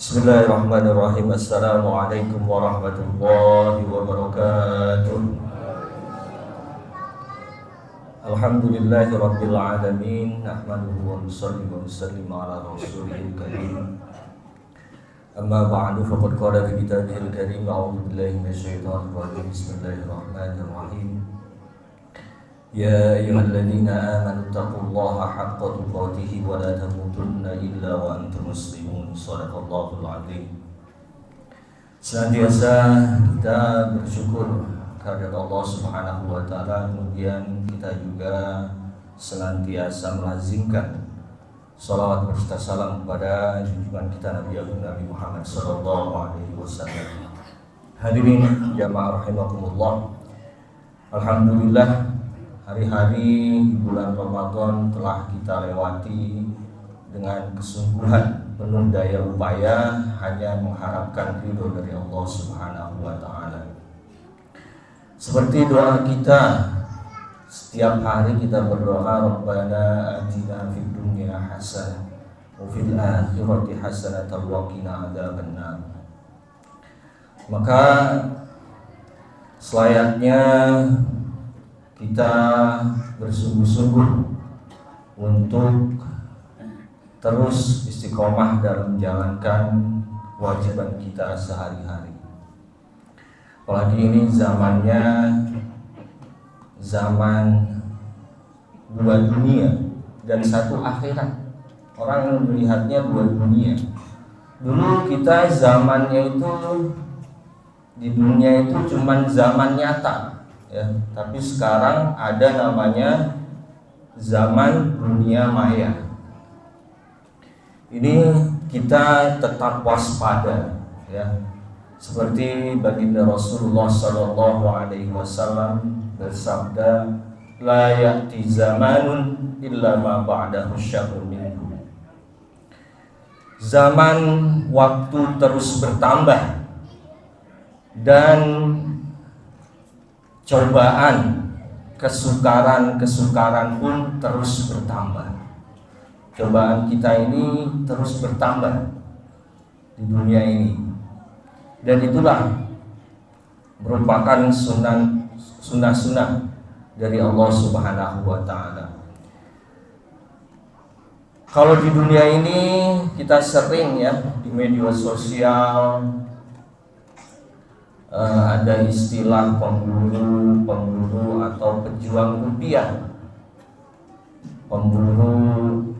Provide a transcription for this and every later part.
Bismillahirrahmanirrahim. Assalamualaikum warahmatullahi wabarakatuh. Alhamdulillahi rabbil alamin. Nahmaduhu wa nusalli wa nusallim ala rasulihil karim. Amma ba'du, faqad qala fi kitabihil karim, a'udzu billahi minasyaitonir rajim. Bismillahirrahmanirrahim. Ya ayyuhalladzina amanu taqullaha haqqa tuqatih wa la tamutunna illa wa antum muslimun. Shadaqallahul azim. Senantiasa kita bersyukur kehadirat Allah Subhanahu wa taala, kemudian kita juga senantiasa melazimkan salawat berserta salam kepada junjungan kita Nabi Agung Nabi Muhammad sallallahu alaihi wasallam. Hadirin jamaah rahimakumullah. Alhamdulillah, hari-hari bulan Ramadan telah kita lewati dengan kesungguhan penuh daya upaya, hanya mengharapkan ridho dari Allah Subhanahu wa taala. Seperti doa kita setiap hari, kita berdoa, Rabbana atina fid dunya hasanah wa fil akhirati hasanah wa qina adzabannar. Maka selayaknya kita bersungguh-sungguh untuk terus istiqomah dalam menjalankan kewajiban kita sehari-hari. Apalagi ini zamannya zaman dua dunia dan satu akhirat. Orang melihatnya dua dunia. Dulu kita zamannya itu, di dunia itu cuman zaman nyata, ya. Tapi sekarang ada namanya zaman dunia maya. Ini kita tetap waspada, ya. Seperti baginda Rasulullah sallallahu alaihi wasallam bersabda, la ya'ti zamanun illa ma ba'dahu syarrun minhu. Zaman waktu terus bertambah dan cobaan, kesukaran pun terus bertambah. Cobaan kita ini terus bertambah di dunia ini, dan itulah merupakan sunnah dari Allah Subhanahu wa ta'ala. Kalau di dunia ini kita sering, ya, di media sosial ada istilah pemburu atau pejuang rupiah. Pemburu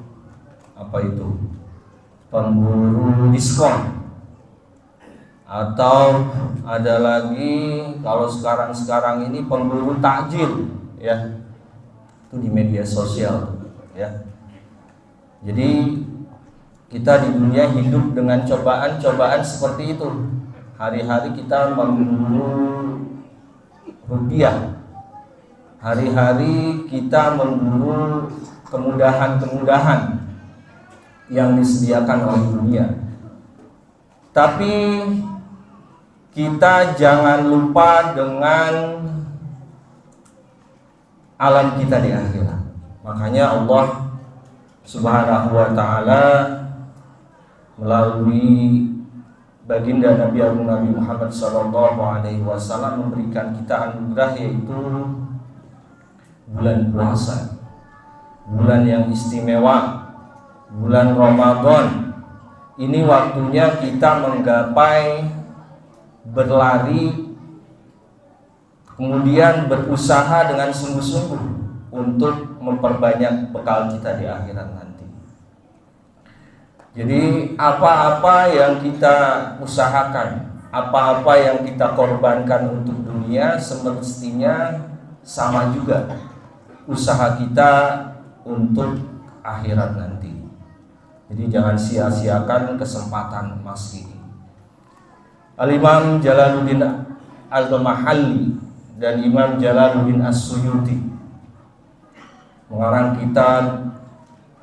apa itu? Pemburu diskon. Atau ada lagi kalau sekarang ini pemburu takjil, ya. Itu di media sosial, ya. Jadi kita di dunia hidup dengan cobaan-cobaan seperti itu. Hari-hari kita memburu rupiah. Hari-hari kita memburu kemudahan-kemudahan yang disediakan oleh dunia. Tapi kita jangan lupa dengan alam kita di akhirat. Makanya Allah Subhanahu wa ta'ala melalui baginda Nabi Agung Nabi Muhammad sallallahu alaihi wasallam memberikan kita anugerah, yaitu bulan puasa, bulan yang istimewa, bulan Ramadan. Ini waktunya kita menggapai, berlari, kemudian berusaha dengan sungguh-sungguh untuk memperbanyak bekal kita di akhirat nanti. Jadi apa-apa yang kita usahakan, apa-apa yang kita korbankan untuk dunia, semestinya sama juga usaha kita untuk akhirat nanti. Jadi jangan sia-siakan kesempatan emas ini. Al-Imam Jalaluddin Al-Mahalli dan Imam Jalaluddin As-Suyuti mengarang kitab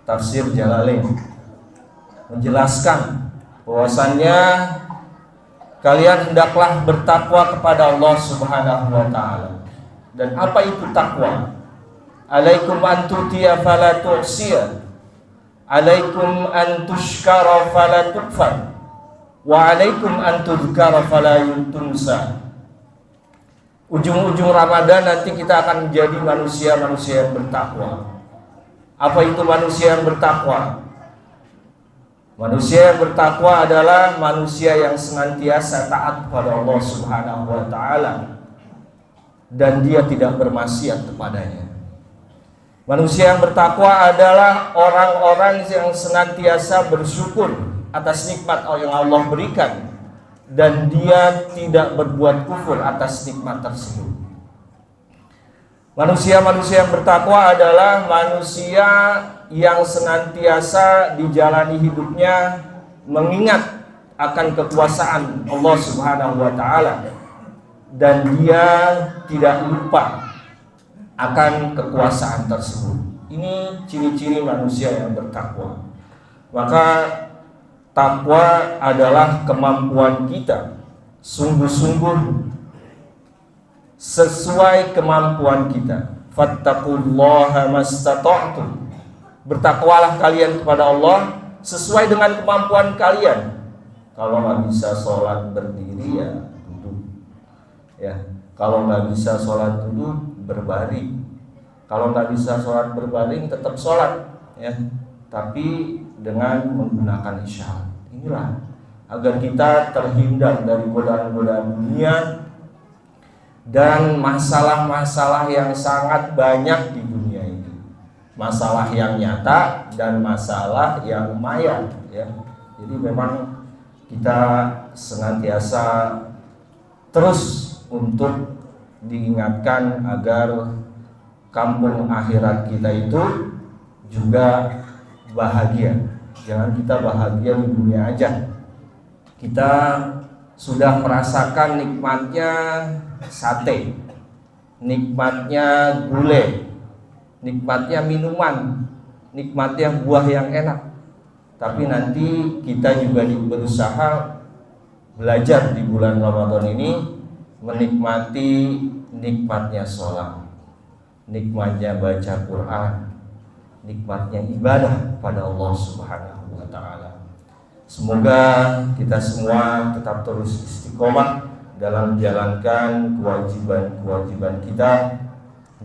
Tafsir Jalalain menjelaskan bahwasannya kalian hendaklah bertakwa kepada Allah Subhanahu wa ta'ala. Dan apa itu takwa? Alaikum an tutiya fala tu'siya, alaikum an tushkara fala tukfar, Wa alaikum an tudhkara fala tunsa. Ujung-ujung Ramadan nanti kita akan menjadi manusia-manusia yang bertakwa. Apa itu manusia yang bertakwa? Manusia yang bertakwa adalah manusia yang senantiasa taat kepada Allah Subhanahu wa taala dan dia tidak bermaksiat kepadanya. Manusia yang bertakwa adalah orang-orang yang senantiasa bersyukur atas nikmat yang Allah berikan dan dia tidak berbuat kufur atas nikmat tersebut. Manusia-manusia yang bertakwa adalah manusia yang senantiasa dijalani hidupnya mengingat akan kekuasaan Allah Subhanahu wa taala dan dia tidak lupa akan kekuasaan tersebut. Ini ciri-ciri manusia yang bertakwa. Maka takwa adalah kemampuan kita sungguh-sungguh sesuai kemampuan kita. Fattaqullaha mastata'tum. Bertakwalah kalian kepada Allah sesuai dengan kemampuan kalian. Kalau nggak bisa sholat berdiri ya duduk. Ya, kalau nggak bisa sholat duduk berbaring. Kalau nggak bisa sholat berbaring tetap sholat. Ya, tapi dengan menggunakan isyarat. Inilah agar kita terhindar dari godaan-godaan dunia dan masalah-masalah yang sangat banyak di dunia ini. Masalah yang nyata dan masalah yang maya, ya. Jadi memang kita senantiasa terus untuk diingatkan agar kampung akhirat kita itu juga bahagia. Jangan kita bahagia di dunia aja. Kita sudah merasakan nikmatnya sate, nikmatnya gulai, nikmatnya minuman, nikmatnya buah yang enak. Tapi nanti kita juga berusaha belajar di bulan Ramadan ini menikmati nikmatnya sholat, nikmatnya baca Quran, nikmatnya ibadah pada Allah Subhanahu wa taala. Semoga kita semua tetap terus istiqomah dalam menjalankan kewajiban-kewajiban kita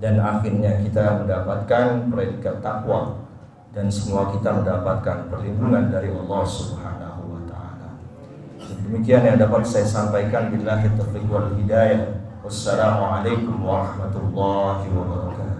dan akhirnya kita mendapatkan predikat takwa dan semua kita mendapatkan perlindungan dari Allah Subhanahu wa taala. Demikian yang dapat saya sampaikan. Billahi taufiq wal hidayah. Wassalamualaikum warahmatullahi wabarakatuh.